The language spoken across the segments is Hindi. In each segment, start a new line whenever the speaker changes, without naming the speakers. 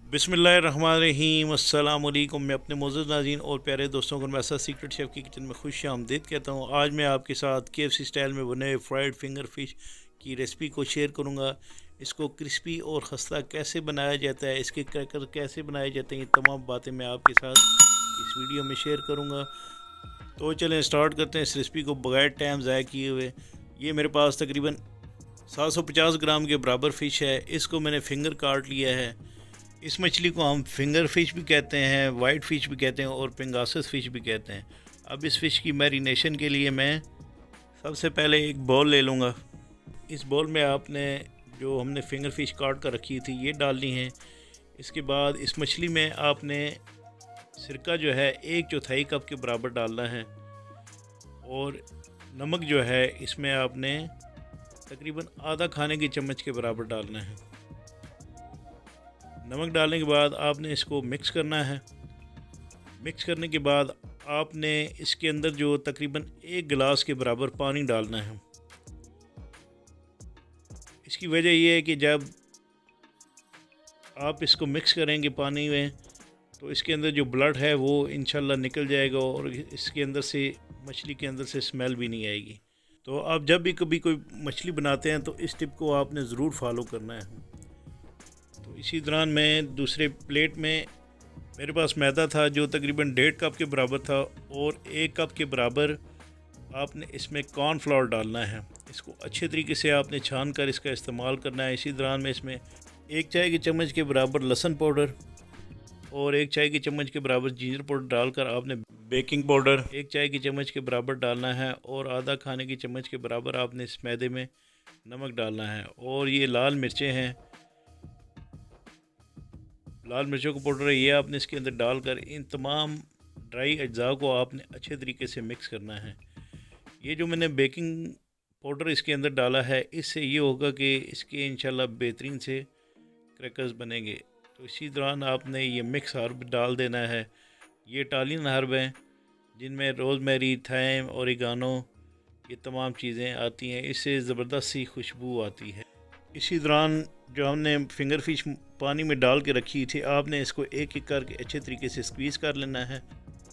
बिस्मिल्लाहिर्रहमानिर्रहीम अस्सलाम वालेकुम। मैं अपने मोअज़्ज़ज़ नाज़रीन और प्यारे दोस्तों को मैं सीक्रेट शेफ़ की किचन में खुश आमदीद कहता हूँ। आज मैं आपके साथ KFC स्टाइल में बने हुए फ्राइड फिंगर फ़िश की रेसिपी को शेयर करूँगा। इसको क्रिस्पी और खस्ता कैसे बनाया जाता है, इसके क्रैकर कैसे बनाए जाते हैं, ये तमाम बातें मैं आपके साथ इस वीडियो में शेयर करूँगा। तो चलें स्टार्ट करते हैं इस रेसिपी को बगैर टाइम ज़ाया किए हुए। ये मेरे पास तकरीबन 750 ग्राम के बराबर फ़िश है। इसको मैंने फिंगर काट लिया है। इस मछली को हम फिंगर फ़िश भी कहते हैं, वाइट फ़िश भी कहते हैं और पिंगासस फ़िश भी कहते हैं। अब इस फ़िश की मैरिनेशन के लिए मैं सबसे पहले एक बॉल ले लूँगा। इस बॉल में आपने जो हमने फिंगर फ़िश काट कर रखी थी ये डालनी है। इसके बाद इस मछली में आपने सिरका जो है 1/4 कप के बराबर डालना है और नमक जो है इसमें आपने तकरीबन आधा खाने की चम्मच के बराबर डालना है। नमक डालने के बाद आपने इसको मिक्स करना है। मिक्स करने के बाद आपने इसके अंदर जो तकरीबन 1 गिलास के बराबर पानी डालना है। इसकी वजह यह है कि जब आप इसको मिक्स करेंगे पानी में तो इसके अंदर जो ब्लड है वो इंशाल्लाह निकल जाएगा और इसके अंदर से मछली के अंदर से स्मेल भी नहीं आएगी। तो आप जब भी कभी कोई मछली बनाते हैं तो इस टिप को आपने ज़रूर फॉलो करना है। तो इसी दौरान मैं दूसरे प्लेट में मेरे पास मैदा था जो तकरीबन 1.5 कप के बराबर था और 1 कप के बराबर आपने इसमें कॉर्नफ्लोर डालना है। इसको अच्छे तरीके से आपने छान कर इसका इस्तेमाल करना है। इसी दौरान में इसमें 1 चाय की चम्मच के बराबर लहसुन पाउडर और 1 चाय की चम्मच के बराबर जिंजर पाउडर डालकर आपने बेकिंग पाउडर 1 चाय की चम्मच के बराबर डालना है और आधा खाने की चम्मच के बराबर आपने इस मैदे में नमक डालना है। और ये लाल मिर्चें हैं, लाल मिर्चों का पाउडर है, ये आपने इसके अंदर डालकर इन तमाम ड्राई अज्जा को आपने अच्छे तरीके से मिक्स करना है। ये जो मैंने बेकिंग पाउडर इसके अंदर डाला है इससे ये होगा कि इसके इंशाल्लाह बेहतरीन से क्रैकर्स बनेंगे। तो इसी दौरान आपने ये मिक्स हर्ब डाल देना है। ये इटालियन हर्ब हैं जिनमें रोज़मेरी, थैम, ओरिगानो ये तमाम चीज़ें आती हैं। इससे ज़बरदस्त सी खुशबू आती है। इसी दौरान जो हमने फिंगर फिश पानी में डाल के रखी थी आपने इसको एक एक करके अच्छे तरीके से स्क्वीज़ कर लेना है,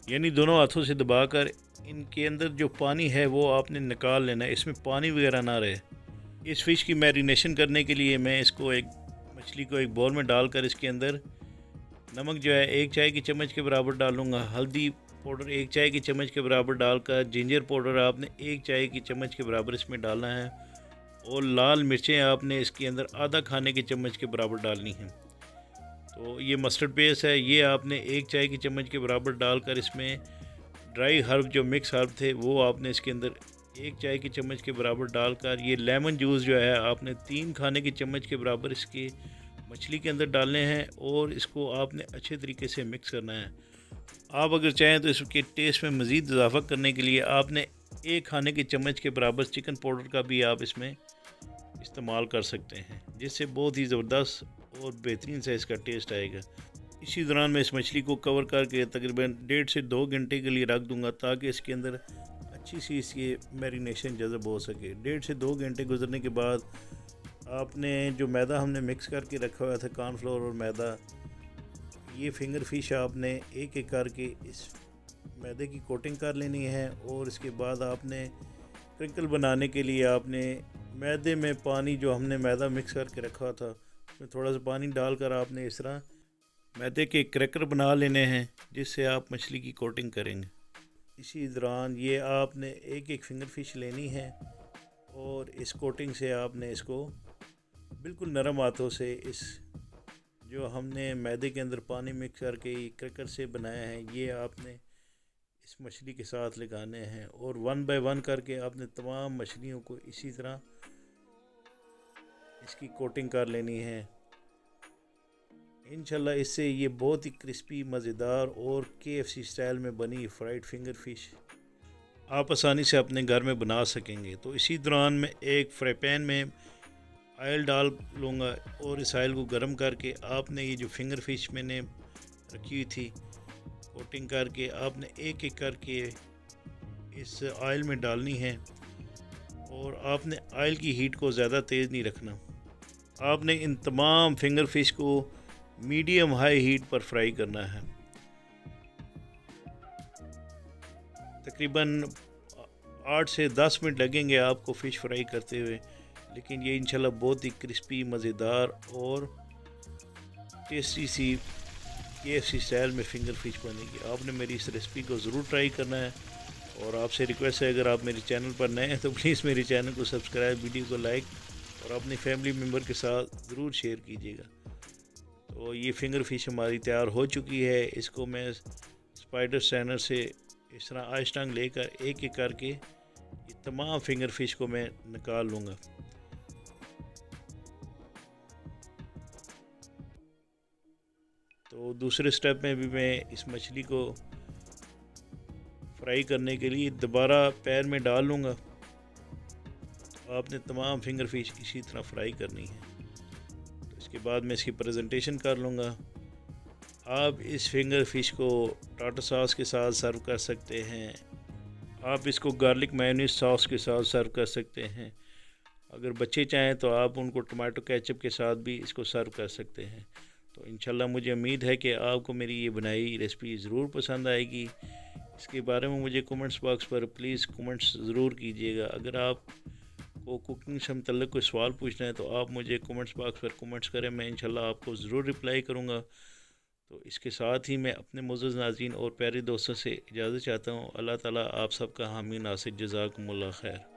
यानी दोनों हाथों से दबाकर इनके अंदर जो पानी है वो आपने निकाल लेना है, इसमें पानी वगैरह ना रहे। इस फ़िश की मैरिनेशन करने के लिए मैं इसको मछली को एक बाउल में डालकर इसके अंदर नमक जो है 1 चाय की चम्मच के बराबर डालूँगा, हल्दी पाउडर 1 चाय की चम्मच के बराबर डालकर जिंजर पाउडर आपने 1 चाय की चम्मच के बराबर इसमें डालना है और लाल मिर्चें आपने इसके अंदर आधा खाने की चम्मच के बराबर डालनी हैं। तो ये मस्टर्ड पेस्ट है, ये आपने 1 चाय की चम्मच के बराबर डालकर इसमें ड्राई हर्ब जो मिक्स हर्ब थे वो आपने इसके अंदर 1 चाय की चम्मच के बराबर डालकर ये लेमन जूस जो है आपने 3 खाने की चम्मच के बराबर इसके मछली के अंदर डालने हैं और इसको आपने अच्छे तरीके से मिक्स करना है। आप अगर चाहें तो इसके टेस्ट में मज़ीद इजाफ़ा करने के लिए आपने 1 खाने की चम्मच के बराबर चिकन पाउडर का भी आप इसमें इस्तेमाल कर सकते हैं, जिससे बहुत ही ज़बरदस्त और बेहतरीन सा इसका टेस्ट आएगा। इसी दौरान मैं इस मछली को कवर करके तकरीबन 1.5 से 2 घंटे के लिए रख दूंगा ताकि इसके अंदर अच्छी सी इसकी मैरिनेशन जज़ब हो सके। 1.5 से 2 घंटे गुजरने के बाद आपने जो मैदा हमने मिक्स करके रखा हुआ था कॉर्नफ्लोर और मैदा, ये फिंगर फिश आपने एक एक करके इस मैदे की कोटिंग कर लेनी है और इसके बाद आपने क्रिंकल बनाने के लिए आपने मैदे में पानी जो हमने मैदा मिक्स करके रखा था उसमें थोड़ा सा पानी डालकर आपने इस तरह मैदे के क्रैकर बना लेने हैं जिससे आप मछली की कोटिंग करेंगे। इसी दौरान ये आपने एक एक फिंगर फिश लेनी है और इस कोटिंग से आपने इसको बिल्कुल नरम हाथों से इस जो हमने मैदे के अंदर पानी मिक्स करके क्रैकर से बनाया है ये आपने इस मछली के साथ लगाने हैं और 1 बाय 1 करके आपने तमाम मछलियों को इसी तरह इसकी कोटिंग कर लेनी है। इंशाल्लाह इससे ये बहुत ही क्रिस्पी, मज़ेदार और KFC स्टाइल में बनी फ्राइड फिंगर फ़िश आप आसानी से अपने घर में बना सकेंगे। तो इसी दौरान मैं एक फ्राई पैन में ऑयल डाल लूँगा और इस ऑयल को गर्म करके आपने ये जो फिंगर फ़िश मैंने रखी हुई थी कोटिंग करके आपने एक एक करके इस ऑयल में डालनी है और आपने ऑयल की हीट को ज़्यादा तेज़ नहीं रखना। आपने इन तमाम फिंगर फिश को मीडियम हाई हीट पर फ्राई करना है। तकरीबन 8 से 10 मिनट लगेंगे आपको फ़िश फ्राई करते हुए, लेकिन ये इंशाल्लाह बहुत ही क्रिस्पी, मज़ेदार और टेस्टी सी KFC स्टाइल में फ़िंगर फ़िश बनेगी। आपने मेरी इस रेसिपी को ज़रूर ट्राई करना है और आपसे रिक्वेस्ट है, अगर आप मेरे चैनल पर नए हैं तो प्लीज़ मेरे चैनल को सब्सक्राइब, वीडियो को लाइक और अपने फैमिली मेम्बर के साथ ज़रूर शेयर कीजिएगा। तो ये फ़िंगर फ़िश हमारी तैयार हो चुकी है। इसको मैं स्पाइडर स्ट्रेनर से इस तरह आहिस्ता लेकर एक एक करके ये तमाम फ़िंगर फ़िश को मैं निकाल लूँगा। तो दूसरे स्टेप में भी मैं इस मछली को फ्राई करने के लिए दोबारा पैन में डाल लूँगा। आपने तमाम फ़िंगर फ़िश इसी तरह फ्राई करनी है। तो इसके बाद मैं इसकी प्रेजेंटेशन कर लूँगा। आप इस फ़िंगर फ़िश को टाटा सॉस के साथ सर्व कर सकते हैं। आप इसको गार्लिक मेयोनीज सॉस के साथ सर्व कर सकते हैं। अगर बच्चे चाहें तो आप उनको टमाटो केचप के साथ भी इसको सर्व कर सकते हैं। तो इंशाल्लाह मुझे उम्मीद है कि आपको मेरी ये बनाई रेसिपी ज़रूर पसंद आएगी। इसके बारे में मुझे कमेंट्स बॉक्स पर प्लीज़ कमेंट्स ज़रूर कीजिएगा। अगर आप को कुकिंग से मुतल्लिक़ कोई सवाल पूछना है तो आप मुझे कमेंट्स बॉक्स पर कमेंट्स करें, मैं इंशाल्लाह आपको ज़रूर रिप्लाई करूँगा। तो इसके साथ ही मैं अपने मुअज़्ज़ज़ नाज़रीन और प्यारे दोस्तों से इजाज़त चाहता हूँ। अल्लाह ताला आप सबका हामी नासिर, जज़ाकुमुल्लाह खैर।